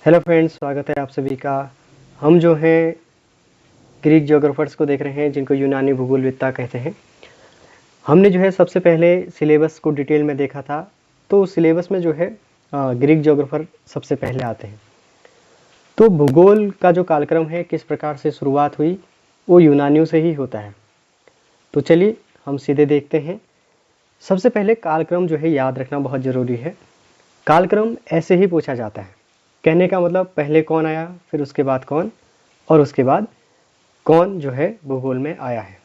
Hello friends, स्वागत है आप सभी का। हम जो हैं ग्रीक ज्योग्राफर्स को देख रहे हैं, जिनको यूनानी भूगोलविदता कहते हैं। हमने जो है सबसे पहले सिलेबस को डिटेल में देखा था, तो उस सिलेबस में जो है ग्रीक ज्योग्राफर सबसे पहले आते हैं। तो भूगोल का जो कालक्रम है, किस प्रकार से शुरुआत हुई, वो यूनानियों से ही होता है। तो चलिए हम सीधे देखते हैं। सबसे पहले कालक्रम जो है याद रखना बहुत ज़रूरी है। कालक्रम ऐसे ही पूछा जाता है, कहने का मतलब पहले कौन आया, फिर उसके बाद कौन, और उसके बाद कौन जो है भूगोल में आया है।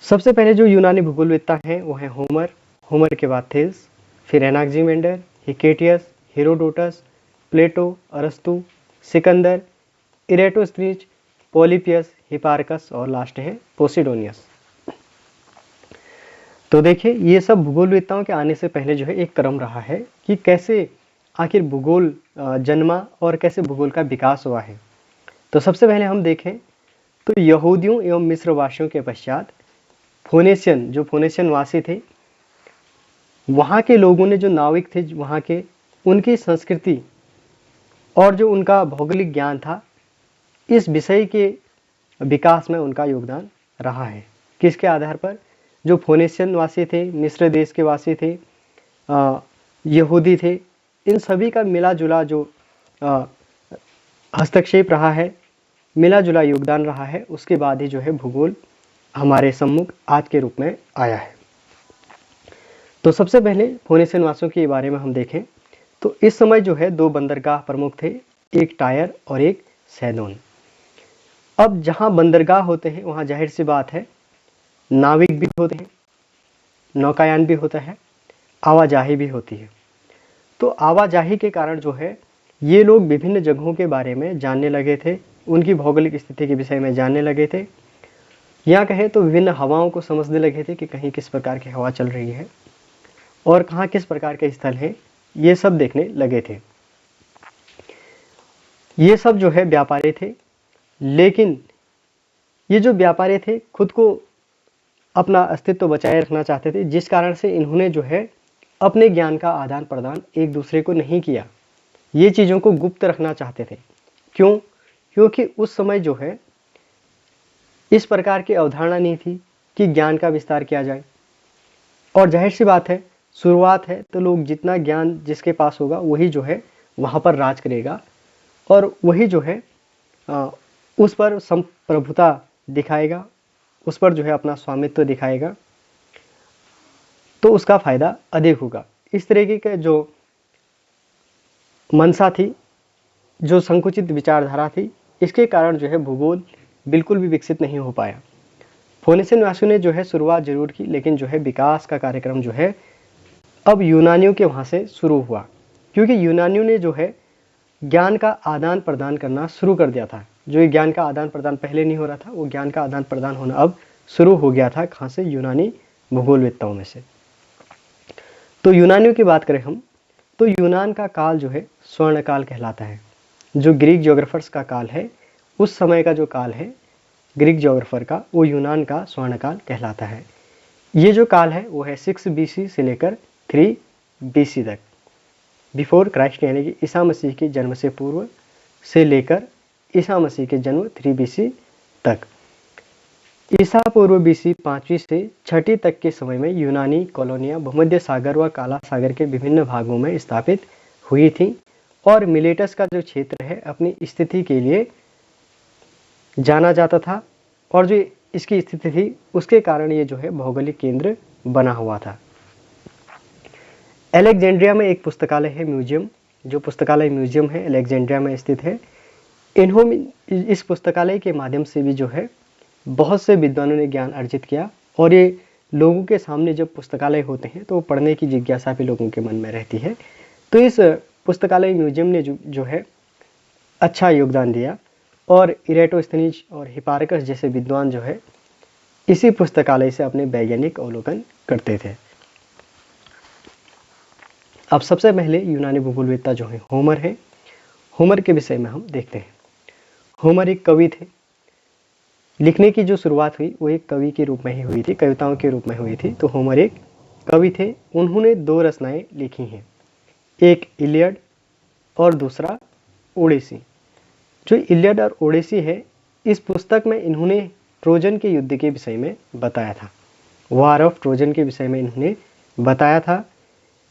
सबसे पहले जो यूनानी भूगोलवेत्ता हैं वो हैं होमर। होमर के बाद थेल्स, फिर एनाक्सीमेंडर, हिकेटियस, हेरोडोटस, प्लेटो, अरस्तु, सिकंदर, इरेटोस्थनीज, पोलिपियस, हिपार्कस और लास्ट है पोसिडोनियस। तो देखिए, ये सब भूगोलवेत्ताओं के आने से पहले जो है एक क्रम रहा है कि कैसे आखिर भूगोल जन्मा और कैसे भूगोल का विकास हुआ है। तो सबसे पहले हम देखें तो यहूदियों एवं मिस्रवासियों के पश्चात फोनेशियन, जो फोनेशियन वासी थे, वहाँ के लोगों ने, जो नाविक थे वहाँ के, उनकी संस्कृति और जो उनका भौगोलिक ज्ञान था, इस विषय के विकास में उनका योगदान रहा है। किसके आधार पर? जो फोनेशियन वासी थे, मिस्र देश के वासी थे, यहूदी थे, इन सभी का मिला जुला जो हस्तक्षेप रहा है, मिला जुला योगदान रहा है, उसके बाद ही जो है भूगोल हमारे सम्मुख आज के रूप में आया है। तो सबसे पहले फोनेशियन वासियों के बारे में हम देखें तो इस समय जो है दो बंदरगाह प्रमुख थे, एक टायर और एक सैदोन। अब जहाँ बंदरगाह होते हैं वहाँ जाहिर सी बात है नाविक भी होते हैं, नौकायान भी होता है, आवाजाही भी होती है। तो आवाजाही के कारण जो है ये लोग विभिन्न जगहों के बारे में जानने लगे थे, उनकी भौगोलिक स्थिति के विषय में जानने लगे थे, या कहें तो विभिन्न हवाओं को समझने लगे थे कि कहीं किस प्रकार की हवा चल रही है और कहाँ किस प्रकार के स्थल हैं, ये सब देखने लगे थे। ये सब जो है व्यापारी थे, लेकिन ये जो व्यापारी थे खुद को अपना अस्तित्व बचाए रखना चाहते थे, जिस कारण से इन्होंने जो है अपने ज्ञान का आदान प्रदान एक दूसरे को नहीं किया। ये चीज़ों को गुप्त रखना चाहते थे। क्यों? क्योंकि उस समय जो है इस प्रकार की अवधारणा नहीं थी कि ज्ञान का विस्तार किया जाए, और जाहिर सी बात है शुरुआत है तो लोग जितना ज्ञान जिसके पास होगा वही जो है वहाँ पर राज करेगा, और वही जो है उस पर संप्रभुता दिखाएगा, उस पर जो है अपना स्वामित्व दिखाएगा, तो उसका फायदा अधिक होगा। इस तरीके के जो मनसा थी, जो संकुचित विचारधारा थी, इसके कारण जो है भूगोल बिल्कुल भी विकसित नहीं हो पाया। फोनेशियन वासियों ने जो है शुरुआत जरूर की, लेकिन जो है विकास का कार्यक्रम जो है अब यूनानियों के वहाँ से शुरू हुआ, क्योंकि यूनानियों ने जो है ज्ञान का आदान प्रदान करना शुरू कर दिया था। जो ज्ञान का आदान प्रदान पहले नहीं हो रहा था, वो ज्ञान का आदान प्रदान होना अब शुरू हो गया था। कहाँ से? यूनानी भूगोलवेत्ताओं में से। तो यूनानियों की बात करें हम तो यूनान का काल जो है स्वर्ण काल कहलाता है। जो ग्रीक ज्योग्राफर्स का काल है, उस समय का जो काल है ग्रीक ज्योग्राफर का, वो यूनान का स्वर्ण काल कहलाता है। ये जो काल है वो है 6 BC से लेकर 3 BC तक, बिफोर क्राइस्ट, यानी कि ईसा मसीह के जन्म से पूर्व से लेकर ईसा मसीह के जन्म 3 BC तक। ईसा पूर्व BC 5वीं से 6वीं तक के समय में यूनानी कॉलोनियाँ भूमध्य सागर व काला सागर के विभिन्न भागों में स्थापित हुई थी, और मिलेटस का जो क्षेत्र है अपनी स्थिति के लिए जाना जाता था, और जो इसकी स्थिति थी उसके कारण ये जो है भौगोलिक केंद्र बना हुआ था। अलेक्जेंड्रिया में एक पुस्तकालय है, म्यूजियम, जो पुस्तकालय म्यूजियम है अलेक्जेंड्रिया में स्थित है। इन्होंने इस पुस्तकालय के माध्यम से भी जो है बहुत से विद्वानों ने ज्ञान अर्जित किया, और ये लोगों के सामने जब पुस्तकालय होते हैं तो पढ़ने की जिज्ञासा भी लोगों के मन में रहती है। तो इस पुस्तकालय म्यूजियम ने जो है अच्छा योगदान दिया, और इरेटोस्थनीज और हिपार्कस जैसे विद्वान जो है इसी पुस्तकालय से अपने वैज्ञानिक अवलोकन करते थे। अब सबसे पहले यूनानी भूगोलवेत्ता जो है होमर है। होमर के विषय में हम देखते हैं। होमर एक कवि थे। लिखने की जो शुरुआत हुई वो एक कवि के रूप में ही हुई थी, कविताओं के रूप में हुई थी। तो होमर एक कवि थे। उन्होंने 2 रचनाएं लिखी हैं, एक इलियड और दूसरा ओडिसी। जो इलियड और ओडिसी है, इस पुस्तक में इन्होंने ट्रोजन के युद्ध के विषय में बताया था, वार ऑफ ट्रोजन के विषय में इन्होंने बताया था।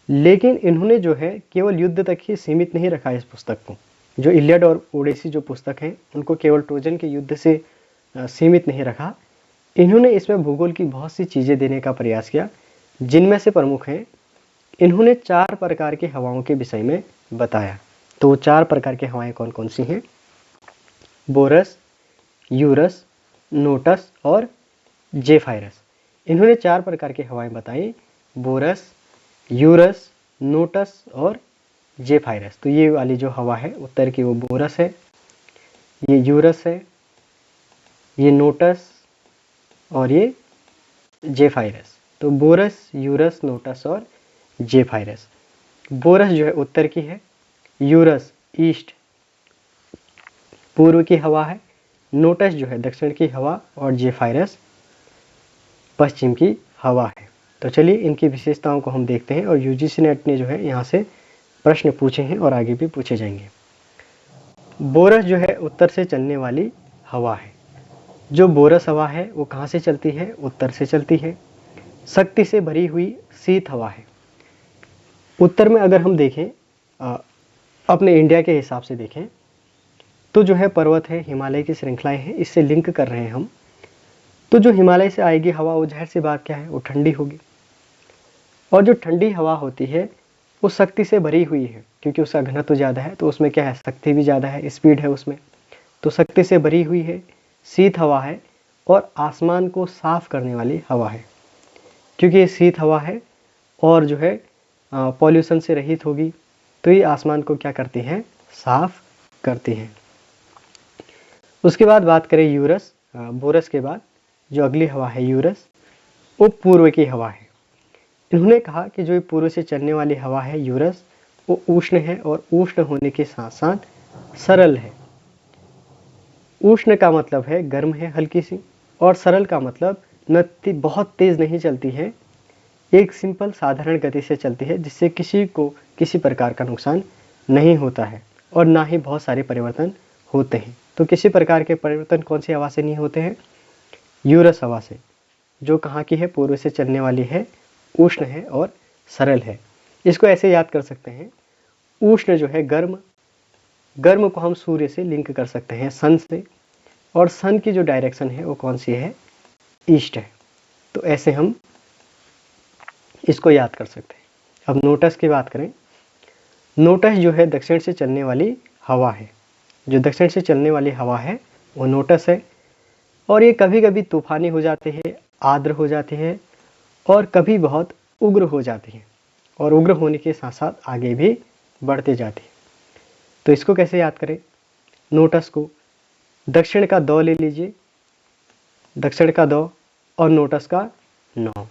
लेकिन इन्होंने जो है केवल युद्ध तक ही सीमित नहीं रखा इस पुस्तक को। जो इलियड और ओडिसी जो पुस्तक हैं, उनको केवल ट्रोजन के युद्ध से सीमित नहीं रखा। इन्होंने इसमें भूगोल की बहुत सी चीज़ें देने का प्रयास किया, जिनमें से प्रमुख हैं, इन्होंने 4 प्रकार की हवाओं के विषय में बताया। तो वो 4 प्रकार की हवाएं कौन कौन सी हैं? बोरस, यूरस, नोटस और जेफायरस। इन्होंने 4 प्रकार की हवाएं बताई, बोरस, यूरस, नोटस और जेफायरस। तो ये वाली जो हवा है उत्तर की, वो बोरस है, ये यूरस है, ये नोटस और ये जेफायरस। तो बोरस, यूरस, नोटस और जेफायरस। बोरस जो है उत्तर की है, यूरस ईस्ट पूर्व की हवा है, नोटस जो है दक्षिण की हवा और जेफायरस पश्चिम की हवा है। तो चलिए इनकी विशेषताओं को हम देखते हैं, और यूजीसी नेट ने जो है यहाँ से प्रश्न पूछे हैं और आगे भी पूछे जाएंगे। बोरस जो है उत्तर से चलने वाली हवा है। जो बोरस हवा है वो कहाँ से चलती है? उत्तर से चलती है। शक्ति से भरी हुई शीत हवा है। उत्तर में अगर हम देखें, अपने इंडिया के हिसाब से देखें तो जो है पर्वत है, हिमालय की श्रृंखलाएं हैं, इससे लिंक कर रहे हैं हम। तो जो हिमालय से आएगी हवा, वो जाहिर सी बात क्या है, वो ठंडी होगी। और जो ठंडी हवा होती है वो शक्ति से भरी हुई है, क्योंकि उसका घनत्व ज़्यादा है, तो उसमें क्या है, शक्ति भी ज़्यादा है, स्पीड है उसमें। तो शक्ति से भरी हुई है, शीत हवा है और आसमान को साफ करने वाली हवा है, क्योंकि ये शीत हवा है और जो है पॉल्यूशन से रहित होगी, तो ये आसमान को क्या करती है, साफ करती है। उसके बाद बात करें यूरस, बोरस के बाद जो अगली हवा है यूरस, वो पूर्व की हवा है। इन्होंने कहा कि जो पूर्व से चलने वाली हवा है यूरस, वो उष्ण है और उष्ण होने के साथ साथ सरल है। उष्ण का मतलब है गर्म है हल्की सी, और सरल का मतलब बहुत तेज नहीं चलती है, एक सिंपल साधारण गति से चलती है, जिससे किसी को किसी प्रकार का नुकसान नहीं होता है और ना ही बहुत सारे परिवर्तन होते हैं। तो किसी प्रकार के परिवर्तन कौन सी हवा से नहीं होते हैं? यूरस हवा से, जो कहाँ की है, पूर्व से चलने वाली है, उष्ण है और सरल है। इसको ऐसे याद कर सकते हैं, उष्ण जो है गर्म, गर्म को हम सूर्य से लिंक कर सकते हैं, सन से, और सन की जो डायरेक्शन है वो कौन सी है, ईस्ट है। तो ऐसे हम इसको याद कर सकते हैं। अब नोटस की बात करें, नोटस जो है दक्षिण से चलने वाली हवा है। जो दक्षिण से चलने वाली हवा है वो नोटस है, और ये कभी कभी तूफानी हो जाती है, आर्द्र हो जाती है, और कभी बहुत उग्र हो जाती है, और उग्र होने के साथ साथ आगे भी बढ़ते जाती है। तो इसको कैसे याद करें? नोटस को दक्षिण का दो ले लीजिए, दक्षिण का दो और नोटस का नौ,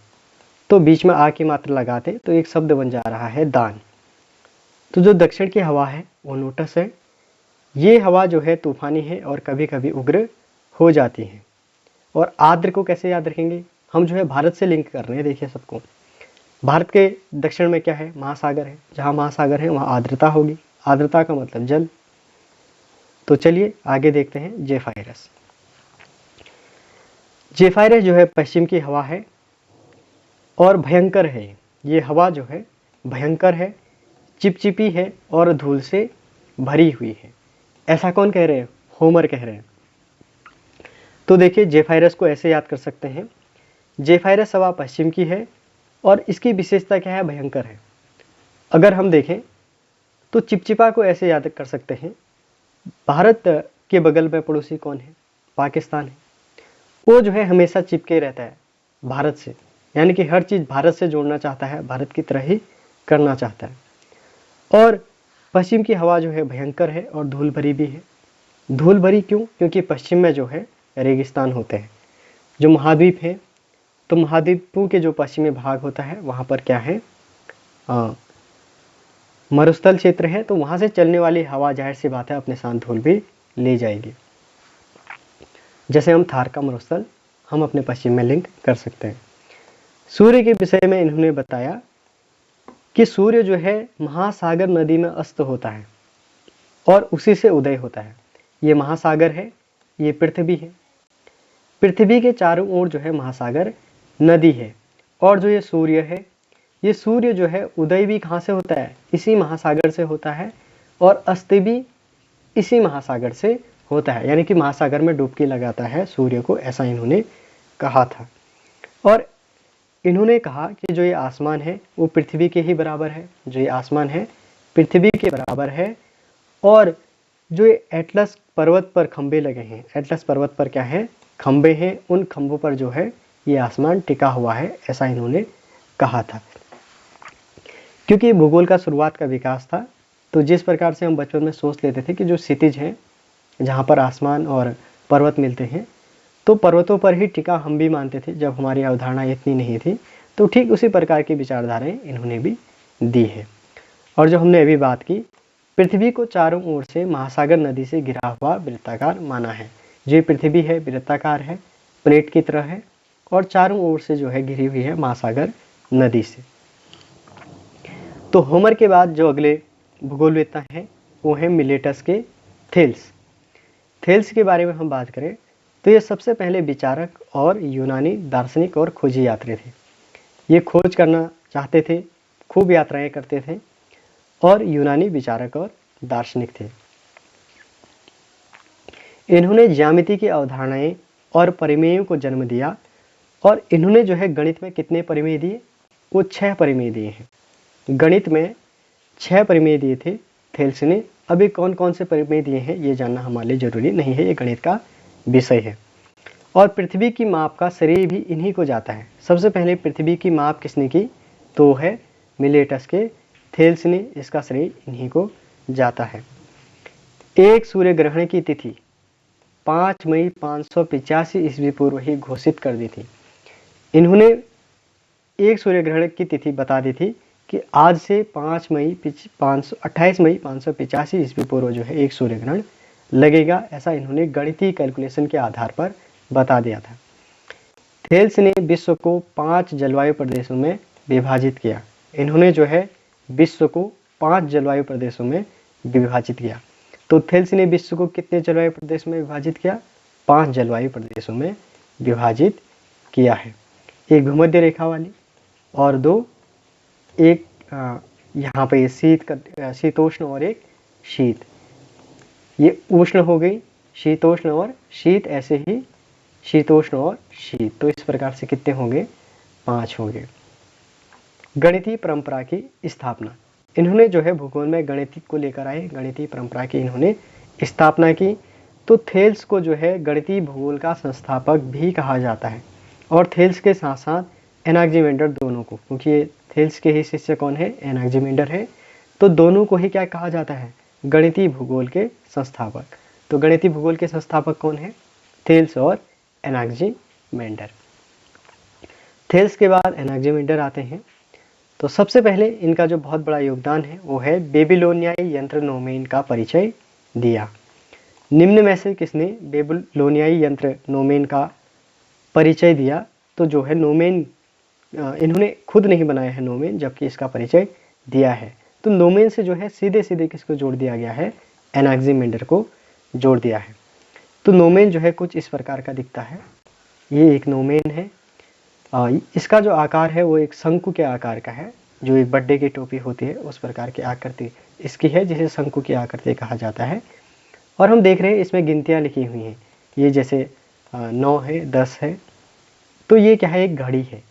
तो बीच में आ की मात्रा लगाते तो एक शब्द बन जा रहा है दान। तो जो दक्षिण की हवा है वो नोटस है। ये हवा जो है तूफानी है और कभी कभी उग्र हो जाती है। और आर्द्र को कैसे याद रखेंगे? हम जो है भारत से लिंक कर रहे हैं। देखिए सबको, भारत के दक्षिण में क्या है, महासागर है, जहाँ महासागर है वहाँ आर्द्रता होगी, आर्द्रता का मतलब जल। तो चलिए आगे देखते हैं जेफायरस। जेफायरस जो है पश्चिम की हवा है और भयंकर है। ये हवा जो है भयंकर है, चिपचिपी है और धूल से भरी हुई है। ऐसा कौन कह रहे हैं? होमर कह रहे हैं। तो देखिए जेफायरस को ऐसे याद कर सकते हैं, जेफायरस हवा पश्चिम की है और इसकी विशेषता क्या है, भयंकर है। अगर हम देखें तो चिपचिपा को ऐसे याद कर सकते हैं, भारत के बगल में पड़ोसी कौन है, पाकिस्तान है। वो जो है हमेशा चिपके रहता है भारत से, यानी कि हर चीज़ भारत से जोड़ना चाहता है, भारत की तरह ही करना चाहता है। और पश्चिम की हवा जो है भयंकर है और धूल भरी भी है। धूल भरी क्यों? क्योंकि पश्चिम में जो है रेगिस्तान होते हैं। जो महाद्वीप है, तो महाद्वीपों के जो पश्चिमी भाग होता है वहाँ पर क्या है, मरुस्थल क्षेत्र है, तो वहाँ से चलने वाली हवा जाहिर सी बात है अपने साथ धूल भी ले जाएगी। जैसे हम थार का मरुस्थल हम अपने पश्चिम में लिंक कर सकते हैं। सूर्य के विषय में इन्होंने बताया कि सूर्य जो है महासागर नदी में अस्त होता है। और उसी से उदय होता है। ये महासागर है, ये पृथ्वी है। पृथ्वी के चारों ओर जो है महासागर नदी है। और जो ये सूर्य है, ये सूर्य जो है उदय भी कहाँ से होता है, इसी महासागर से होता है, और अस्त भी इसी महासागर से होता है। यानी कि महासागर में डुबकी लगाता है सूर्य को, ऐसा इन्होंने कहा था। और इन्होंने कहा कि जो ये आसमान है वो पृथ्वी के ही बराबर है, जो ये आसमान है पृथ्वी के बराबर है। और जो ये एटलस पर्वत पर खंबे लगे हैं, एटलस पर्वत पर क्या है, खंबे हैं, उन खंभों पर जो है ये आसमान टिका हुआ है, ऐसा इन्होंने कहा था। क्योंकि भूगोल का शुरुआत का विकास था, तो जिस प्रकार से हम बचपन में सोच लेते थे कि जो क्षितिज है जहाँ पर आसमान और पर्वत मिलते हैं, तो पर्वतों पर ही टिका हम भी मानते थे जब हमारी अवधारणा इतनी नहीं थी। तो ठीक उसी प्रकार की विचारधाराएं इन्होंने भी दी है। और जो हमने अभी बात की, पृथ्वी को चारों ओर से महासागर नदी से घिरा हुआ वृत्ताकार माना है। जो पृथ्वी है वृत्ताकार है, प्लेट की तरह है, और चारों ओर से जो है घिरी हुई है महासागर नदी से। तो होमर के बाद जो अगले भूगोलवेत्ता हैं वो है मिलेटस के थेल्स। थेल्स के बारे में हम बात करें तो ये सबसे पहले विचारक और यूनानी दार्शनिक और खोजी यात्री थे। ये खोज करना चाहते थे, खूब यात्राएं करते थे, और यूनानी विचारक और दार्शनिक थे। इन्होंने ज्यामिति की अवधारणाएं और परिमेयों को जन्म दिया। और इन्होंने जो है गणित में कितने परिमेय दिए, वो 6 परिमेय दिए हैं। गणित में 6 परिमेय दिए थे थेल्स ने। अभी कौन कौन से परिमेय दिए हैं ये जानना हमारे लिए जरूरी नहीं है, ये गणित का विषय है। और पृथ्वी की माप का श्रेय भी इन्हीं को जाता है। सबसे पहले पृथ्वी की माप किसने की, तो है मिलेटस के थेल्स ने, इसका श्रेय इन्हीं को जाता है। एक सूर्य ग्रहण की तिथि 5 मई 585 ईस्वी पूर्व ही घोषित कर दी थी। इन्होंने एक सूर्य ग्रहण की तिथि बता दी थी कि आज से 28 मई 585 ईस्वी पूर्व जो है एक सूर्य ग्रहण लगेगा, ऐसा इन्होंने गणितीय कैलकुलेशन के आधार पर बता दिया था। थेल्स ने विश्व को 5 जलवायु प्रदेशों में विभाजित किया। इन्होंने जो है विश्व को 5 जलवायु प्रदेशों में विभाजित किया। तो थेल्स ने विश्व को कितने जलवायु प्रदेश में विभाजित किया, 5 जलवायु प्रदेशों में विभाजित किया है। एक भूमध्य रेखा वाली और 2 एक यहाँ पे शीतोष्ण और एक शीत। ये उष्ण हो गई, शीतोष्ण और शीत, ऐसे ही शीतोष्ण और शीत। तो इस प्रकार से कितने होंगे, 5 होंगे। गणितीय परंपरा की स्थापना, इन्होंने जो है भूगोल में गणित को लेकर आए, गणितीय परंपरा की इन्होंने स्थापना की। तो थेल्स को जो है गणितीय भूगोल का संस्थापक भी कहा जाता है। और थेल्स के साथ साथ एनाक्सिमेंडर दोनों को, क्योंकि ये थेल्स के ही शिष्य कौन है, एनाक्सिमेंडर है, तो दोनों को ही क्या कहा जाता है, गणितीय भूगोल के संस्थापक। तो गणितीय भूगोल के संस्थापक कौन है, थेल्स और एनाक्सिमेंडर। थेल्स के बाद एनाक्सिमेंडर आते हैं। तो सबसे पहले इनका जो बहुत बड़ा योगदान है वो है बेबीलोनियाई यंत्र नोमेन का परिचय दिया। निम्न में से किसने बेबीलोनियाई यंत्र नोमेन का परिचय दिया, तो जो है नोमेन इन्होंने खुद नहीं बनाया है नोमेन, जबकि इसका परिचय दिया है। तो नोमेन से जो है सीधे सीधे किसको जोड़ दिया गया है, एनाक्सिमेंडर को जोड़ दिया है। तो नोमेन जो है कुछ इस प्रकार का दिखता है। ये एक नोमेन है। इसका जो आकार है वो एक शंकु के आकार का है, जो एक बर्थडे की टोपी होती है उस प्रकार की आकृति इसकी है, जिसे शंकु की आकृति कहा जाता है। और हम देख रहे हैं इसमें गिनतियाँ लिखी हुई हैं, ये जैसे 9 है, 10 है। तो ये क्या है, एक घड़ी है।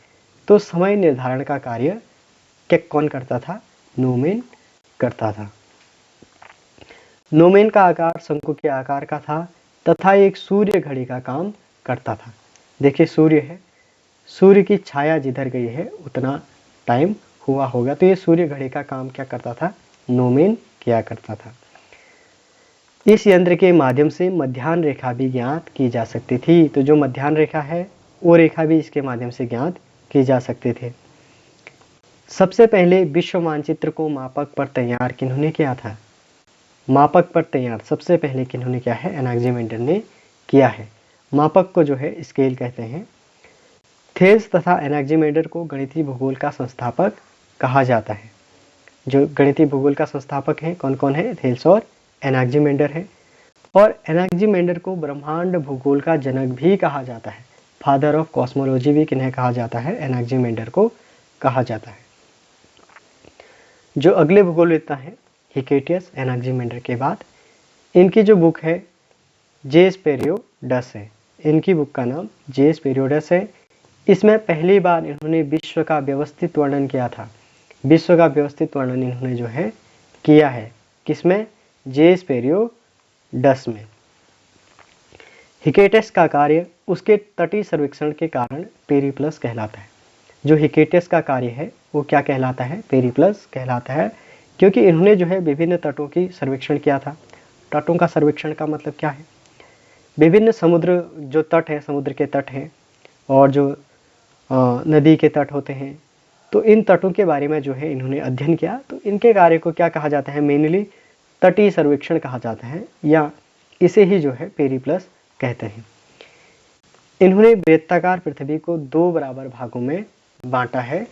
तो समय निर्धारण का कार्य क्या कौन करता था, नोमेन करता था। नोमेन का आकार शंकु के आकार का था तथा एक सूर्य घड़ी का काम करता था। देखिए सूर्य है, सूर्य की छाया जिधर गई है उतना टाइम हुआ होगा, तो ये सूर्य घड़ी का काम क्या करता था, नोमेन किया करता था। इस यंत्र के माध्यम से मध्याह्न रेखा भी ज्ञात की जा सकती थी। तो जो मध्याह्न रेखा है वो रेखा भी इसके माध्यम से ज्ञात की जा सकते थे। सबसे पहले विश्व मानचित्र को मापक पर तैयार किन्होंने किया था, मापक पर तैयार सबसे पहले किन्होंने किया है, एनाक्सिमेंडर ने किया है। मापक को जो है स्केल कहते हैं। थेल्स तथा एनाक्सिमेंडर को गणितीय भूगोल का संस्थापक कहा जाता है। जो गणितीय भूगोल का संस्थापक है कौन कौन है, थेल्स और एनाक्सिमेंडर है। और एनाक्सिमेंडर को ब्रह्मांड भूगोल का जनक भी कहा जाता है, फादर ऑफ कॉस्मोलॉजी भी किन्हें कहा जाता है, एनाक्सिमेंडर को कहा जाता है। जो अगले भूगोलवेत्ता हैं हिकेटियस, एनाक्सिमेंडर के बाद, इनकी जो बुक है जेस पेरियोडस है, इनकी बुक का नाम जेस पेरियोडस है। इसमें पहली बार इन्होंने विश्व का व्यवस्थित वर्णन किया था, विश्व का व्यवस्थित वर्णन इन्होंने जो है किया है, किसमें, जेस पेरियोडस में। हिकेटियस का कार्य उसके तटीय सर्वेक्षण के कारण पेरिप्लस कहलाता है। जो हिकेटियस का कार्य है वो क्या कहलाता है, पेरिप्लस कहलाता है, क्योंकि इन्होंने जो है विभिन्न तटों की सर्वेक्षण किया था। तटों का सर्वेक्षण का मतलब क्या है, विभिन्न समुद्र जो तट है, समुद्र के तट हैं और जो नदी के तट होते हैं, तो इन तटों के बारे में जो है इन्होंने अध्ययन किया। तो इनके कार्य को क्या कहा जाता है, मेनली तटीय सर्वेक्षण कहा जाता है, या इसे ही जो है पेरिप्लस कहते हैं। इन्होंने वृत्ताकार पृथ्वी को 2 बराबर भागों में बांटा है,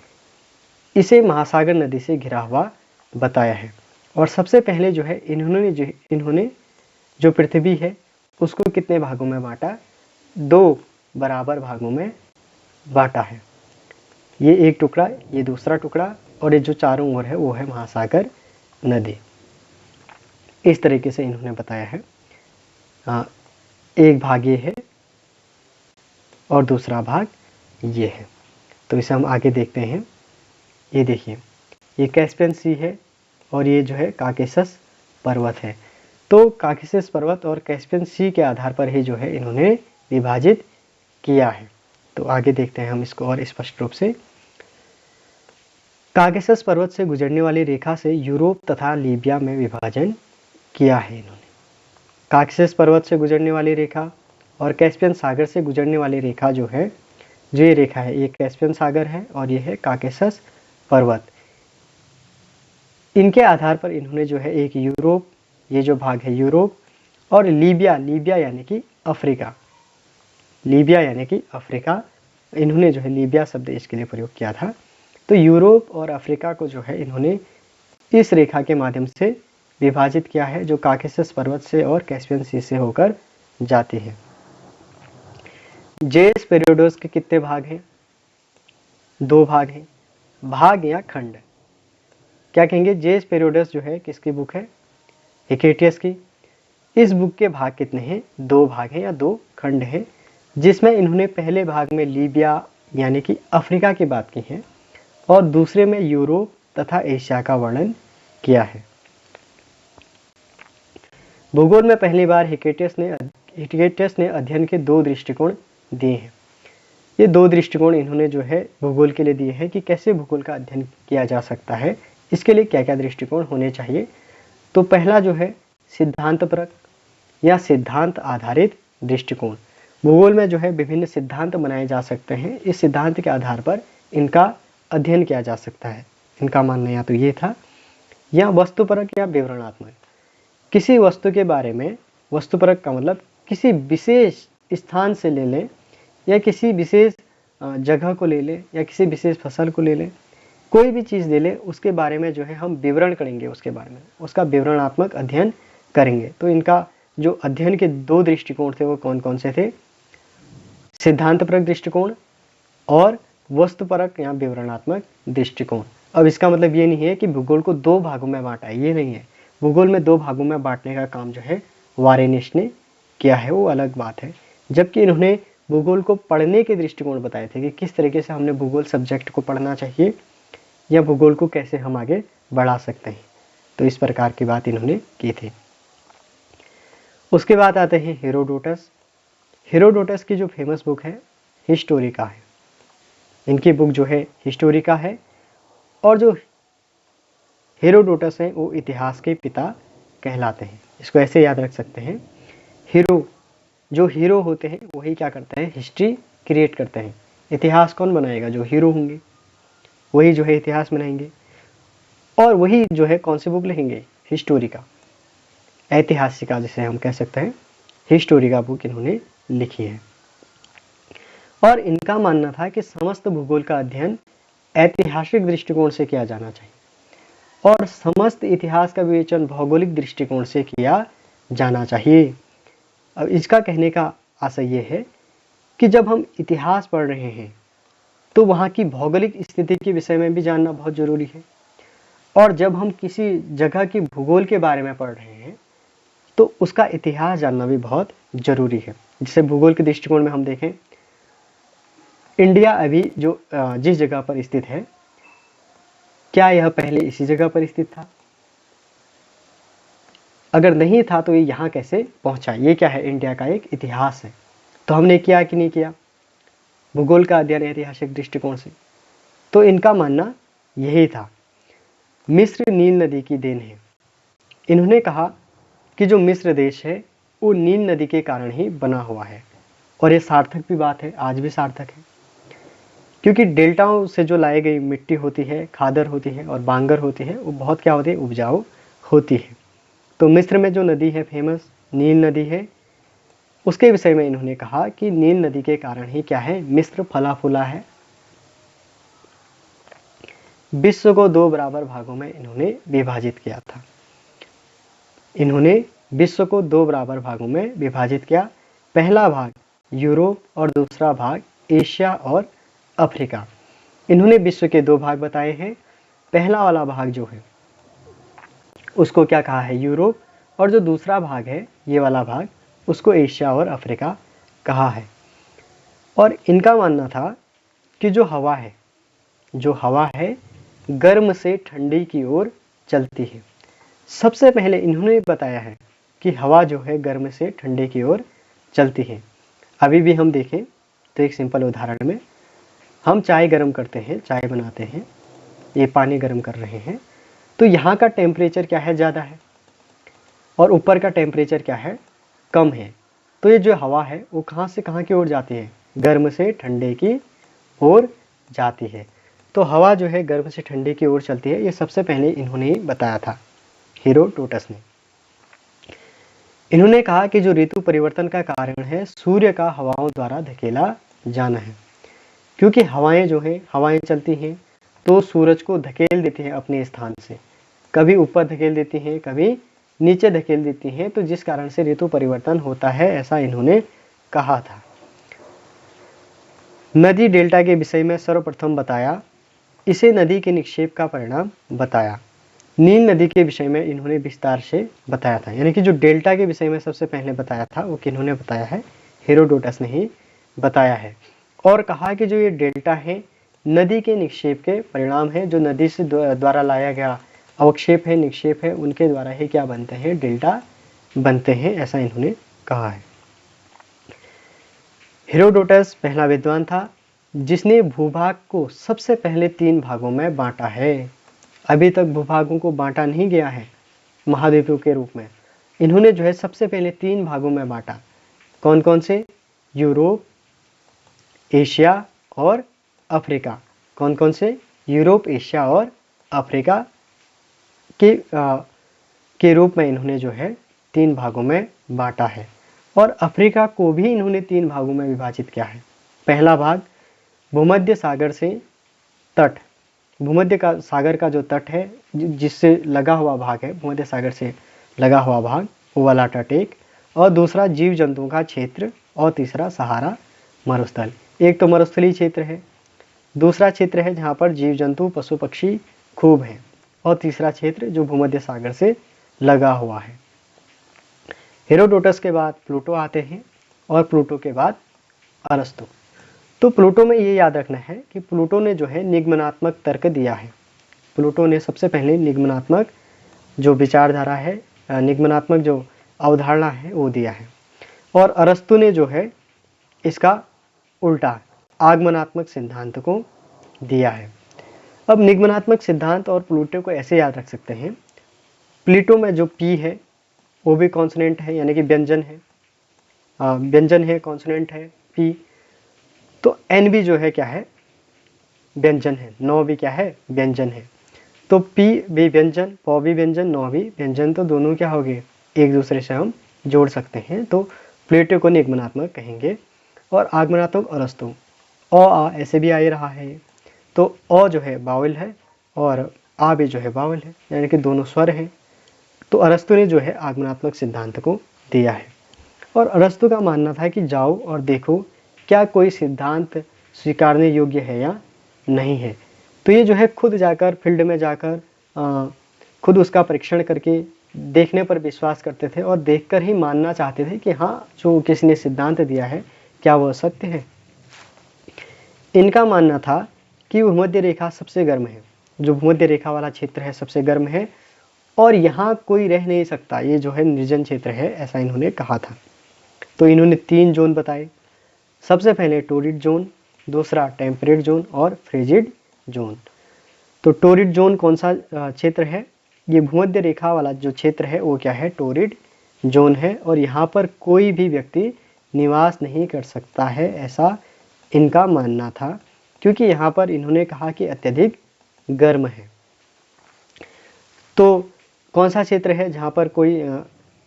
इसे महासागर नदी से घिरा हुआ बताया है। और सबसे पहले जो है इन्होंने जो पृथ्वी है उसको कितने भागों में बांटा, 2 बराबर भागों में बांटा है। ये एक टुकड़ा, ये दूसरा टुकड़ा, और ये जो चारों ओर है वो है महासागर नदी। इस तरीके से इन्होंने बताया है। एक भाग ये है और दूसरा भाग ये है। तो इसे हम आगे देखते हैं। ये देखिए, ये कैस्पियन सी है और ये जो है काकेशस पर्वत है। तो काकेशस पर्वत और कैस्पियन सी के आधार पर ही जो है इन्होंने विभाजित किया है। तो आगे देखते हैं हम इसको और स्पष्ट रूप से। काकेशस पर्वत से गुजरने वाली रेखा से यूरोप तथा लीबिया में विभाजन किया है इन्होंने। काकेशस पर्वत से गुजरने वाली रेखा और कैस्पियन सागर से गुजरने वाली रेखा जो है, जो ये रेखा है, ये कैस्पियन सागर है और ये है काकेशस पर्वत। इनके आधार पर इन्होंने जो है एक यूरोप, ये जो भाग है यूरोप, और लीबिया, लीबिया यानी कि अफ्रीका, लीबिया यानी कि अफ्रीका, इन्होंने जो है लीबिया शब्द इसके लिए प्रयोग किया था। तो यूरोप और अफ्रीका को जो है इन्होंने इस रेखा के माध्यम से विभाजित किया है, जो काकेशस पर्वत से और कैस्पियन सी से होकर जाती है। जेस पेरियोडस के कितने भाग हैं, 2 भाग हैं। भाग या खंड क्या कहेंगे, जेस पेरियोडस जो है किसकी बुक है, हिकेटियस की। इस बुक के भाग कितने हैं, 2 भाग हैं या 2 खंड हैं, जिसमें इन्होंने पहले भाग में लीबिया यानी कि अफ्रीका की बात की है और दूसरे में यूरोप तथा एशिया का वर्णन किया है। भूगोल में पहली बार हिकेटियस ने अध्ययन के 2 दृष्टिकोण दिए हैं। ये 2 दृष्टिकोण इन्होंने जो है भूगोल के लिए दिए हैं कि कैसे भूगोल का अध्ययन किया जा सकता है, इसके लिए क्या क्या दृष्टिकोण होने चाहिए। तो पहला जो है सिद्धांतपरक या सिद्धांत आधारित दृष्टिकोण। भूगोल में जो है विभिन्न सिद्धांत बनाए जा सकते हैं, इस सिद्धांत के आधार पर इनका अध्ययन किया जा सकता है। इनका मानना या तो ये था, या वस्तुपरक या विवरणात्मक। किसी वस्तु के बारे में, वस्तुपरक का मतलब किसी विशेष स्थान से ले लें या किसी विशेष जगह को ले लें या किसी विशेष फसल को ले लें, कोई भी चीज़ ले लें, उसके बारे में जो है हम विवरण करेंगे, उसके बारे में उसका विवरणात्मक अध्ययन करेंगे। तो इनका जो अध्ययन के 2 दृष्टिकोण थे वो कौन कौन से थे, सिद्धांतपरक दृष्टिकोण और वस्तुपरक या विवरणात्मक दृष्टिकोण। अब इसका मतलब ये नहीं है कि भूगोल को 2 भागों में बांटा है, ये नहीं है। भूगोल में 2 भागों में बांटने का काम जो है वारेनिस ने किया है, वो अलग बात है। जबकि इन्होंने भूगोल को पढ़ने के दृष्टिकोण बताए थे कि किस तरीके से हमने भूगोल सब्जेक्ट को पढ़ना चाहिए या भूगोल को कैसे हम आगे बढ़ा सकते हैं। तो इस प्रकार की बात इन्होंने की थी। उसके बाद आते हैं हेरोडोटस। हेरोडोटस की जो फेमस बुक है हिस्टोरिका है। इनकी बुक जो है हिस्टोरिका है, और जो हेरोडोटस हैं वो इतिहास के पिता कहलाते हैं। इसको ऐसे याद रख सकते हैं, जो हीरो होते हैं वही क्या करते हैं, हिस्ट्री क्रिएट करते हैं। इतिहास कौन बनाएगा, जो हीरो होंगे वही जो है इतिहास बनाएंगे, और वही जो है कौन सी बुक लिखेंगे, हिस्टोरिका, ऐतिहासिका जिसे हम कह सकते हैं, हिस्टोरिका बुक इन्होंने लिखी है। और इनका मानना था कि समस्त भूगोल का अध्ययन ऐतिहासिक दृष्टिकोण से किया जाना चाहिए। और समस्त इतिहास का विवेचन भौगोलिक दृष्टिकोण से किया जाना चाहिए। अब इसका कहने का आशय ये है कि जब हम इतिहास पढ़ रहे हैं तो वहाँ की भौगोलिक स्थिति के विषय में भी जानना बहुत ज़रूरी है, और जब हम किसी जगह की भूगोल के बारे में पढ़ रहे हैं तो उसका इतिहास जानना भी बहुत ज़रूरी है। जैसे भूगोल के दृष्टिकोण में हम देखें, इंडिया अभी जो जिस जगह पर स्थित है, क्या यह पहले इसी जगह पर स्थित था? अगर नहीं था तो ये यहाँ कैसे पहुँचा? ये क्या है? इंडिया का एक इतिहास है। तो हमने किया कि नहीं किया भूगोल का अध्ययन ऐतिहासिक दृष्टिकोण से? तो इनका मानना यही था, मिस्र नील नदी की देन है। इन्होंने कहा कि जो मिस्र देश है वो नील नदी के कारण ही बना हुआ है, और ये सार्थक भी बात है, आज भी सार्थक है, क्योंकि डेल्टाओं से जो लाई गई मिट्टी होती है, खादर होती है और बांगर होती है, वो बहुत क्या होती है? उपजाऊ होती है। तो मिस्र में जो नदी है फेमस नील नदी है, उसके विषय में इन्होंने कहा कि नील नदी के कारण ही क्या है? मिस्र फला फूला है। विश्व को 2 बराबर भागों में इन्होंने विभाजित किया था। इन्होंने विश्व को 2 बराबर भागों में विभाजित किया। पहला भाग यूरोप और दूसरा भाग एशिया और अफ्रीका। इन्होंने विश्व के 2 भाग बताए हैं। पहला वाला भाग जो है उसको क्या कहा है? यूरोप, और जो दूसरा भाग है ये वाला भाग, उसको एशिया और अफ्रीका कहा है। और इनका मानना था कि जो हवा है गर्म से ठंडी की ओर चलती है। सबसे पहले इन्होंने बताया है कि हवा जो है गर्म से ठंडे की ओर चलती है। अभी भी हम देखें तो एक सिंपल उदाहरण में, हम चाय गर्म करते हैं, चाय बनाते हैं, ये पानी गर्म कर रहे हैं, तो यहाँ का टेम्परेचर क्या है? ज़्यादा है, और ऊपर का टेम्परेचर क्या है? कम है। तो ये जो हवा है वो कहाँ से कहाँ की ओर जाती है? गर्म से ठंडे की ओर जाती है। तो हवा जो है गर्म से ठंडे की ओर चलती है, ये सबसे पहले इन्होंने बताया था, हेरोडोटस ने। इन्होंने कहा कि जो ऋतु परिवर्तन का कारण है सूर्य का हवाओं द्वारा धकेला जाना है, क्योंकि हवाएं चलती हैं तो सूरज को धकेल देती हैं अपने स्थान से, कभी ऊपर धकेल देती हैं, कभी नीचे धकेल देती हैं, तो जिस कारण से ऋतु परिवर्तन होता है, ऐसा इन्होंने कहा था। नदी डेल्टा के विषय में सर्वप्रथम बताया, इसे नदी के निक्षेप का परिणाम बताया। नील नदी के विषय में इन्होंने विस्तार से बताया था, यानी कि जो डेल्टा के विषय में सबसे पहले बताया था वो किन्होंने बताया है? हेरोडोटस ने ही बताया है। और कहा कि जो ये डेल्टा है नदी के निक्षेप के परिणाम है, जो नदी से द्वारा लाया गया अवक्षेप है, निक्षेप है, उनके द्वारा ही क्या बनते हैं? डेल्टा बनते हैं, ऐसा इन्होंने कहा है। हेरोडोटस पहला विद्वान था जिसने भूभाग को सबसे पहले 3 भागों में बांटा है। अभी तक भूभागों को बांटा नहीं गया है महाद्वीपों के रूप में। इन्होंने जो है सबसे पहले 3 भागों में बांटा। कौन कौन से? यूरोप, एशिया और अफ्रीका। कौन कौन से? यूरोप, एशिया और अफ्रीका के रूप में इन्होंने जो है 3 भागों में बांटा है। और अफ्रीका को भी इन्होंने 3 भागों में विभाजित किया है। पहला भाग भूमध्य सागर से तट, भूमध्य का सागर का जो तट है जिससे लगा हुआ भाग है, भूमध्य सागर से लगा हुआ भाग, वो वाला तट एक, और दूसरा जीव जंतुओं का क्षेत्र, और तीसरा सहारा मरुस्थल। एक तो मरुस्थलीय क्षेत्र है, दूसरा क्षेत्र है जहाँ पर जीव जंतु पशु पक्षी खूब हैं, और तीसरा क्षेत्र जो भूमध्य सागर से लगा हुआ है। हेरोडोटस के बाद प्लूटो आते हैं, और प्लूटो के बाद अरस्तु। तो प्लूटो में ये याद रखना है कि प्लूटो ने जो है निगमनात्मक तर्क दिया है। प्लूटो ने सबसे पहले निगमनात्मक जो विचारधारा है, निगमनात्मक जो अवधारणा है वो दिया है, और अरस्तु ने जो है इसका उल्टा आगमनात्मक सिद्धांत को दिया है। अब निगमनात्मक सिद्धांत और प्लूटो को ऐसे याद रख सकते हैं, प्लूटो में जो पी है वो भी कॉन्सोनेंट है, यानी कि व्यंजन है, व्यंजन है, कॉन्सोनेंट है पी। तो एन भी जो है क्या है? व्यंजन है। नौ भी क्या है? व्यंजन है। तो पी भी व्यंजन, पौ भी व्यंजन, नौ भी व्यंजन, तो दोनों क्या हो गए? एक दूसरे से हम जोड़ सकते हैं। तो प्लेटो को निगमनात्मक कहेंगे, और आगमनात्मक अरस्तु। अ आ ऐसे भी आ ही रहा है, तो अ जो है बाउल है, और आबे जो है वावल है, यानी कि दोनों स्वर हैं। तो अरस्तु ने जो है आगमनात्मक सिद्धांत को दिया है। और अरस्तु का मानना था कि जाओ और देखो क्या कोई सिद्धांत स्वीकारने योग्य है या नहीं है। तो ये जो है खुद जाकर फील्ड में जाकर खुद उसका परीक्षण करके देखने पर विश्वास करते थे और देखकर ही मानना चाहते थे कि हाँ, जो किसी ने सिद्धांत दिया है क्या वह सत्य है। इनका मानना था कि भूमध्य रेखा सबसे गर्म है, जो भूमध्य रेखा वाला क्षेत्र है सबसे गर्म है और यहाँ कोई रह नहीं सकता, ये जो है निर्जन क्षेत्र है, ऐसा इन्होंने कहा था। तो इन्होंने 3 जोन बताए। सबसे पहले टोरिड जोन, दूसरा टेम्परेट जोन और फ्रिजिड जोन। तो टोरिड जोन कौन सा क्षेत्र है? ये भूमध्य रेखा वाला जो क्षेत्र है वो क्या है? टोरिड जोन है और यहाँ पर कोई भी व्यक्ति निवास नहीं कर सकता है, ऐसा इनका मानना था, क्योंकि यहाँ पर इन्होंने कहा कि अत्यधिक गर्म है। तो कौन सा क्षेत्र है जहाँ पर कोई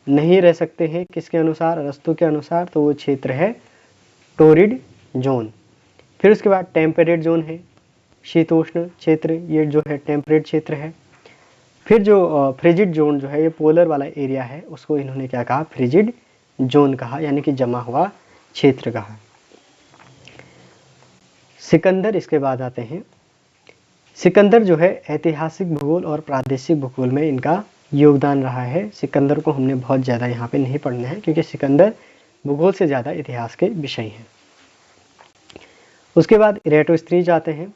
नहीं रह सकते हैं? किसके अनुसार? अरस्तु के अनुसार तो वो क्षेत्र है टोरिड जोन। फिर उसके बाद टेम्परेट जोन है, शीतोष्ण क्षेत्र, ये जो है टेम्परेट क्षेत्र है। फिर जो फ्रिजिड जोन जो है, ये पोलर वाला एरिया है, उसको इन्होंने क्या कहा? फ्रिजिड जोन कहा, यानी कि जमा हुआ क्षेत्र कहा। सिकंदर इसके बाद आते हैं। सिकंदर जो है ऐतिहासिक भूगोल और प्रादेशिक भूगोल में इनका योगदान रहा है। सिकंदर को हमने बहुत ज़्यादा यहाँ पे नहीं पढ़ना है, क्योंकि सिकंदर भूगोल से ज़्यादा इतिहास के विषय हैं। उसके बाद इरेटोस्थनीज आते हैं।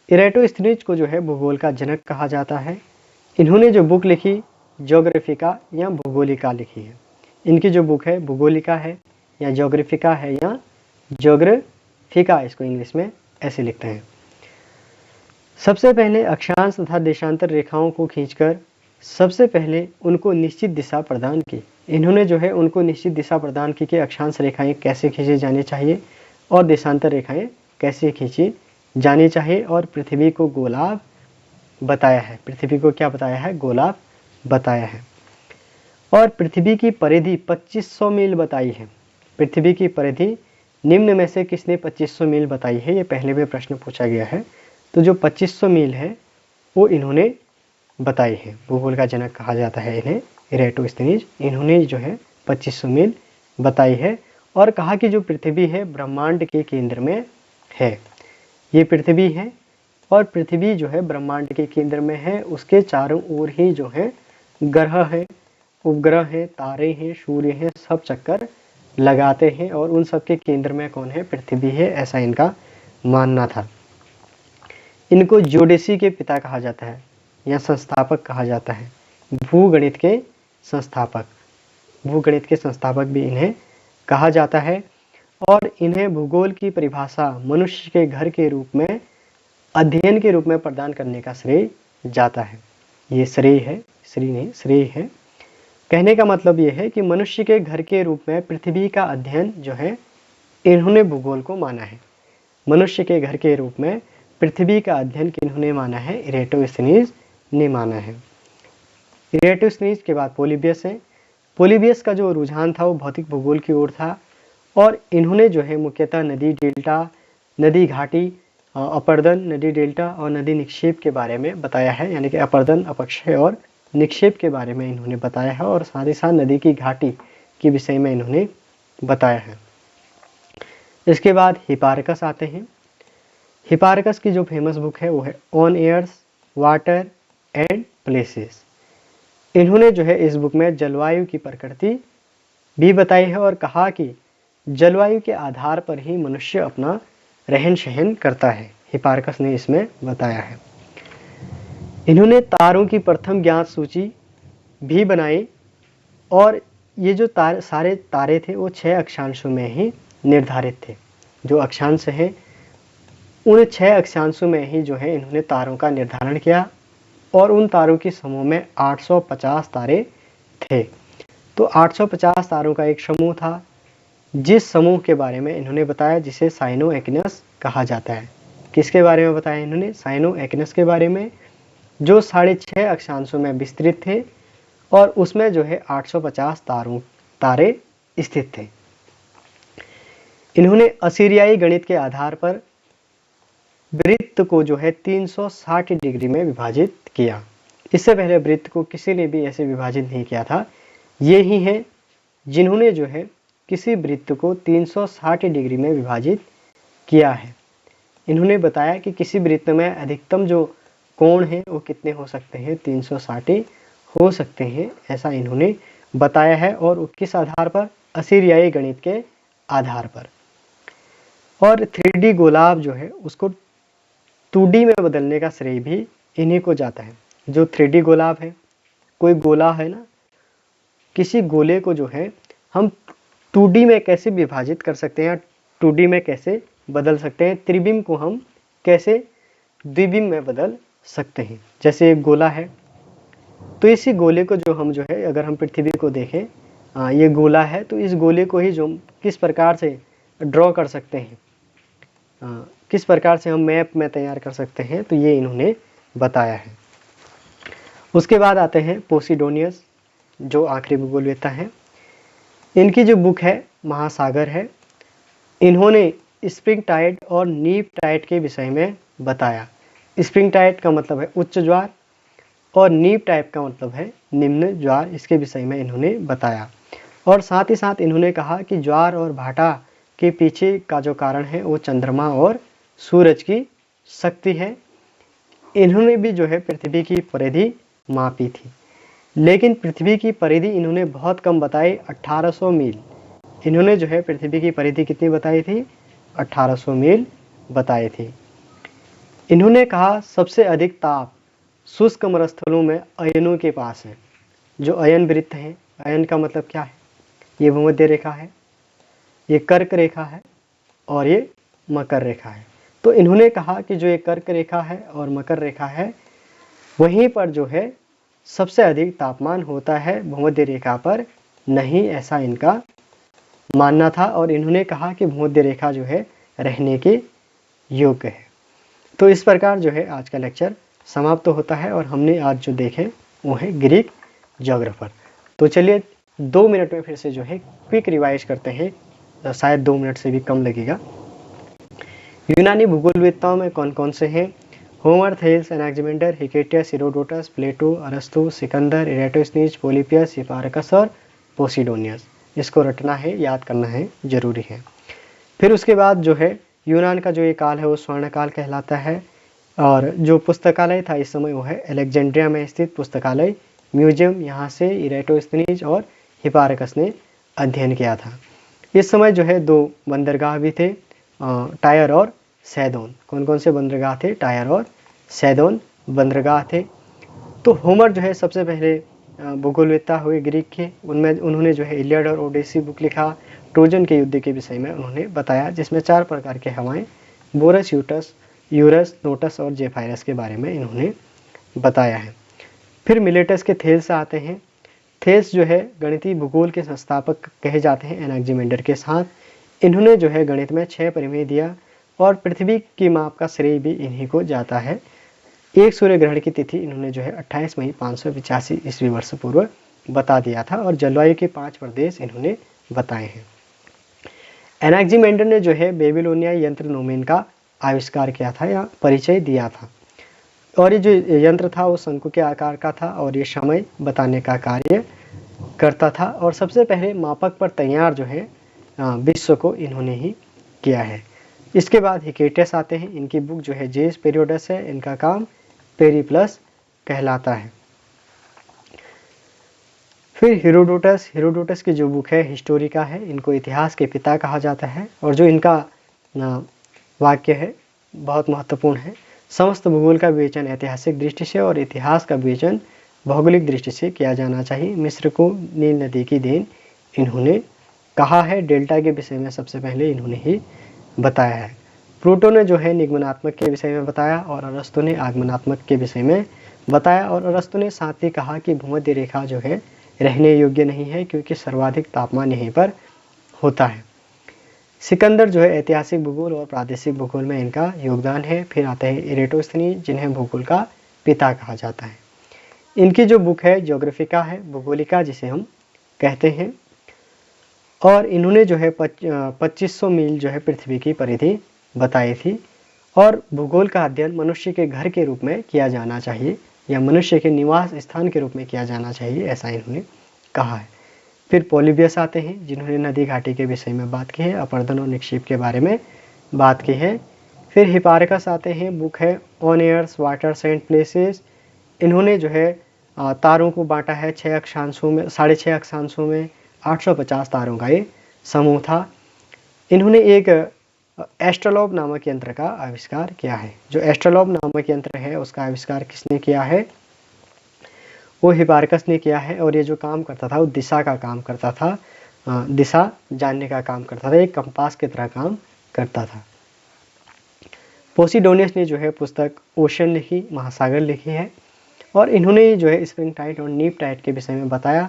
इरेटोस्थनीज को जो है भूगोल का जनक कहा जाता है। इन्होंने जो बुक लिखी ज्योग्राफिका या भूगोलिका लिखी है। इनकी जो बुक है भूगोलिका है या ज्योग्राफिका है या ज्योग्राफिका, इसको इंग्लिश में ऐसे लिखते हैं। सबसे पहले अक्षांश तथा देशांतर रेखाओं को खींचकर सबसे पहले उनको निश्चित दिशा प्रदान की। इन्होंने जो है उनको निश्चित दिशा प्रदान की कि अक्षांश रेखाएं कैसे खींची जानी चाहिए और देशांतर रेखाएं कैसे खींची जानी चाहिए, और पृथ्वी को गोलाभ बताया है। पृथ्वी को क्या बताया है? गोलाभ बताया है। और पृथ्वी की परिधि 2500 मील बताई है। पृथ्वी की परिधि निम्न में से किसने 2500 मील बताई है? ये पहले भी प्रश्न पूछा गया है। तो जो 2500 मील है वो इन्होंने बताई है। भूगोल का जनक कहा जाता है इन्हें, इरेटोस्थनीज। इन्होंने जो है 2500 मील बताई है और कहा कि जो पृथ्वी है ब्रह्मांड के केंद्र में है। ये पृथ्वी है और पृथ्वी जो है ब्रह्मांड के केंद्र में है। उसके चारों ओर ही जो है ग्रह है, उपग्रह हैं, तारे हैं, सूर्य हैं, सब चक्कर लगाते हैं और उन सब के केंद्र में कौन है? पृथ्वी है, ऐसा इनका मानना था। इनको ज्योडेसी के पिता कहा जाता है या संस्थापक कहा जाता है। भूगणित के संस्थापक, भूगणित के संस्थापक भी इन्हें कहा जाता है। और इन्हें भूगोल की परिभाषा मनुष्य के घर के रूप में, अध्ययन के रूप में प्रदान करने का श्रेय जाता है। ये श्रेय है, श्रेय नहीं, श्रेय है। कहने का मतलब ये है कि मनुष्य के घर के रूप में पृथ्वी का अध्ययन जो है इन्होंने भूगोल को माना है। मनुष्य के घर के रूप में पृथ्वी का अध्ययन किन्होंने माना है? इरेटोस्थनीज ने माना है। इरेटोस्थनीज के बाद पोलिबियस है। पोलिबियस का जो रुझान था वो भौतिक भूगोल की ओर था और इन्होंने जो है मुख्यतः नदी डेल्टा, नदी घाटी, अपर्दन, नदी डेल्टा और नदी निक्षेप के बारे में बताया है। यानी कि अपर्दन, अपक्षय और निक्षेप के बारे में इन्होंने बताया है और साथ ही साथ नदी की घाटी के विषय में इन्होंने बताया है। इसके बाद हिपार्कस आते हैं। हिपार्कस की जो फेमस बुक है वो है on airs, water and places. इन्होंने जो है इस बुक में जलवायु की प्रकृति भी बताई है और कहा कि जलवायु के आधार पर ही मनुष्य अपना रहन सहन करता है। हिपार्कस ने इसमें बताया है। इन्होंने तारों की प्रथम ज्ञात सूची भी बनाई और ये जो सारे तारे थे वो 6 अक्षांशों में ही निर्धारित थे। जो अक्षांश हैं उन 6 अक्षांशों में ही जो है इन्होंने तारों का निर्धारण किया और उन तारों के समूह में 850 तारे थे। तो 850 तारों का एक समूह था जिस समूह के बारे में इन्होंने बताया जिसे साइनो एक्विनस कहा जाता है। किसके बारे में बताया इन्होंने? साइनो एक्विनस के बारे में, जो 6.5 अक्षांशों में विस्तृत थे और उसमें जो है 850 तारे स्थित थे। इन्होंने असीरियाई गणित के आधार पर वृत्त को जो है 360 डिग्री में विभाजित किया। इससे पहले वृत्त को किसी ने भी ऐसे विभाजित नहीं किया था। ये ही हैं जिन्होंने जो है किसी वृत्त को 360 डिग्री में विभाजित किया है। इन्होंने बताया कि किसी वृत्त में अधिकतम जो कोण है वो कितने हो सकते हैं, 360 हो सकते हैं, ऐसा इन्होंने बताया है। और किस आधार पर, असीरियाई गणित के आधार पर। और 3D गोलाब जो है उसको 2D में बदलने का श्रेय भी इन्हीं को जाता है। जो 3D गोलाब है, कोई गोला है ना, किसी गोले को जो है हम 2D में कैसे विभाजित कर सकते हैं, 2D में कैसे बदल सकते हैं, त्रिविम को हम कैसे द्विविम में बदल सकते हैं। जैसे एक गोला है, तो इसी गोले को जो हम जो है, अगर हम पृथ्वी को देखें, ये गोला है, तो इस गोले को ही जो किस प्रकार से ड्रॉ कर सकते हैं, किस प्रकार से हम मैप में तैयार कर सकते हैं, तो ये इन्होंने बताया है। उसके बाद आते हैं पोसिडोनियस, जो आखिरी भूगोलवेत्ता हैं। इनकी जो बुक है महासागर है। इन्होंने स्प्रिंग टाइड और नीप टाइड के विषय में बताया। स्प्रिंग टाइड का मतलब है उच्च ज्वार और नीप टाइड का मतलब है निम्न ज्वार, इसके विषय में इन्होंने बताया। और साथ ही साथ इन्होंने कहा कि ज्वार और भाटा के पीछे का जो कारण है वो चंद्रमा और सूरज की शक्ति है। इन्होंने भी जो है पृथ्वी की परिधि मापी थी, लेकिन पृथ्वी की परिधि इन्होंने बहुत कम बताई, 1800 मील। इन्होंने जो है पृथ्वी की परिधि कितनी बताई थी, 1800 मील बताई थी। इन्होंने कहा सबसे अधिक ताप शुष्क मरुस्थलों में अयनों के पास है। जो अयन वृत्त है, अयन का मतलब क्या है, ये भूमध्य रेखा है, ये कर्क रेखा है और ये मकर रेखा है। तो इन्होंने कहा कि जो ये कर्क रेखा है और मकर रेखा है, वहीं पर जो है सबसे अधिक तापमान होता है, भूमध्य रेखा पर नहीं, ऐसा इनका मानना था। और इन्होंने कहा कि भूमध्य रेखा जो है रहने के योग्य है। तो इस प्रकार जो है आज का लेक्चर समाप्त तो होता है और हमने आज जो देखे वो है ग्रीक ज्योग्राफर। तो चलिए 2 मिनट में फिर से जो है क्विक रिवाइज करते हैं, शायद 2 मिनट से भी कम लगेगा। यूनानी भूगोलवेत्ताओं में कौन कौन से हैं? होमर, थेल्स, एनाक्सिमेंडर, हिकेटियस, हेरोडोटस, प्लेटो, अरस्तु, सिकंदर, इरेटोस्थनीज, पोलिपियस, हिपारकस और पोसिडोनियस। इसको रटना है, याद करना है, जरूरी है। फिर उसके बाद जो है यूनान का जो ये काल है वो स्वर्ण काल कहलाता है। और जो पुस्तकालय था इस समय वो है अलेक्जेंड्रिया में स्थित पुस्तकालय म्यूजियम। यहाँ से इरेटोस्थनीज और हिपारकस ने अध्ययन किया था। इस समय जो है 2 बंदरगाह भी थे, टायर और सैदोन। कौन कौन से बंदरगाह थे? टायर और सैदोन बंदरगाह थे। तो होमर जो है सबसे पहले भूगोलवेत्ता हुए ग्रीक के। उनमें उन्होंने जो है इलियड और ओडेसी बुक लिखा। ट्रोजन के युद्ध के विषय में उन्होंने बताया, जिसमें 4 प्रकार के हवाएं, बोरस, यूरस, नोटस और जेफायरस के बारे में इन्होंने बताया है। फिर मिलेटस के थेल्स आते हैं। थेल्स जो है गणितीय भूगोल के संस्थापक कहे जाते हैं एनाक्सिमेंडर के साथ। इन्होंने जो है गणित में 6 परिमेय दिया और पृथ्वी की माप का श्रेय भी इन्हीं को जाता है। एक सूर्य ग्रहण की तिथि इन्होंने जो है 28 मई 585 ईस्वी वर्ष पूर्व बता दिया था। और जलवायु के 5 प्रदेश इन्होंने बताए हैं। एनाक्सिमेंडर ने जो है बेबीलोनियाई यंत्र नोमेन का आविष्कार किया था या परिचय दिया था। और ये जो यंत्र था वो शंकु के आकार का था और ये समय बताने का कार्य करता था। और सबसे पहले मापक पर तैयार जो है विश्व को इन्होंने ही किया है। इसके बाद हिकेटियस आते हैं। इनकी बुक जो है जेस पेरियोडस है। इनका काम पेरीप्लस कहलाता है। फिर हेरोडोटस की जो बुक है हिस्टोरिका है। इनको इतिहास के पिता कहा जाता है। और जो इनका वाक्य है बहुत महत्वपूर्ण है, समस्त भूगोल का विवेचन ऐतिहासिक दृष्टि से और इतिहास का विवेचन भौगोलिक दृष्टि से किया जाना चाहिए। मिस्र को नील नदी की देन इन्होंने कहा है। डेल्टा के विषय में सबसे पहले इन्होंने ही बताया है। प्लूटो ने जो है निगमनात्मक के विषय में बताया और अरस्तु ने आगमनात्मक के विषय में बताया। और अरस्तु ने साथ ही कहा कि भूमध्य रेखा जो है रहने योग्य नहीं है, क्योंकि सर्वाधिक तापमान यहीं पर होता है। सिकंदर जो है ऐतिहासिक भूगोल और प्रादेशिक भूगोल में इनका योगदान है। फिर आते हैं इरेटोस्थनीज, जिन्हें भूगोल का पिता कहा जाता है। इनकी जो बुक है ज्योग्राफिका है, भूगोलिका जिसे हम कहते हैं। और इन्होंने जो है 2500 मील जो है पृथ्वी की परिधि बताई थी। और भूगोल का अध्ययन मनुष्य के घर के रूप में किया जाना चाहिए या मनुष्य के निवास स्थान के रूप में किया जाना चाहिए, ऐसा इन्होंने कहा है। फिर पॉलीबियस आते हैं जिन्होंने नदी घाटी के विषय में बात की है, अपर्दन और निक्षेप के बारे में बात की है। फिर हिपार्कस आते हैं, बुक है on airs waters and places. इन्होंने जो है तारों को बांटा है 6 अक्षांशों में, 6.5 अक्षांशों में, 850 तारों का ये समूह था। इन्होंने एक एस्ट्रोलॉब नामक यंत्र का आविष्कार किया है। जो एस्ट्रोलॉब नामक यंत्र है उसका आविष्कार किसने किया है? वो हिपार्कस ने किया है। और ये जो काम करता था वो दिशा का काम करता था, दिशा जानने का काम करता था, एक कंपास की तरह काम करता था। पोसिडोनियस ने जो है पुस्तक ओशन लिखी, महासागर लिखी है। और इन्होंने जो है स्प्रिंग टाइड और नीप टाइड के विषय में बताया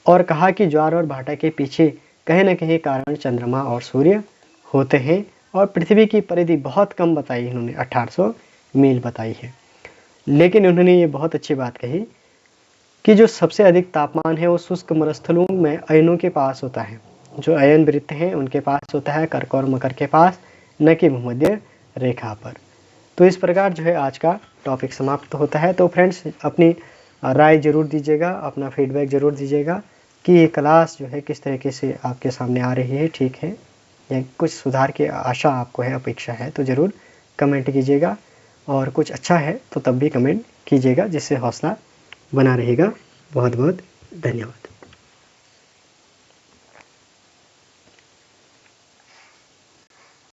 और कहा कि ज्वार और भाटा के पीछे कहीं न कहीं कारण चंद्रमा और सूर्य होते हैं। और पृथ्वी की परिधि बहुत कम बताई इन्होंने, 1800 मील बताई है। लेकिन उन्होंने ये बहुत अच्छी बात कही कि जो सबसे अधिक तापमान है वो शुष्क मरुस्थलों में अयनों के पास होता है। जो अयन वृत्त हैं उनके पास होता है, कर्क और मकर के पास, न कि भूमध्य रेखा पर। तो इस प्रकार जो है आज का टॉपिक समाप्त होता है। तो फ्रेंड्स अपनी राय जरूर दीजिएगा, अपना फीडबैक जरूर दीजिएगा कि ये क्लास जो है किस तरीके से आपके सामने आ रही है, ठीक है, या कुछ सुधार की आशा आपको है, अपेक्षा है, तो ज़रूर कमेंट कीजिएगा। और कुछ अच्छा है तो तब भी कमेंट कीजिएगा, जिससे हौसला बना रहेगा। बहुत बहुत धन्यवाद।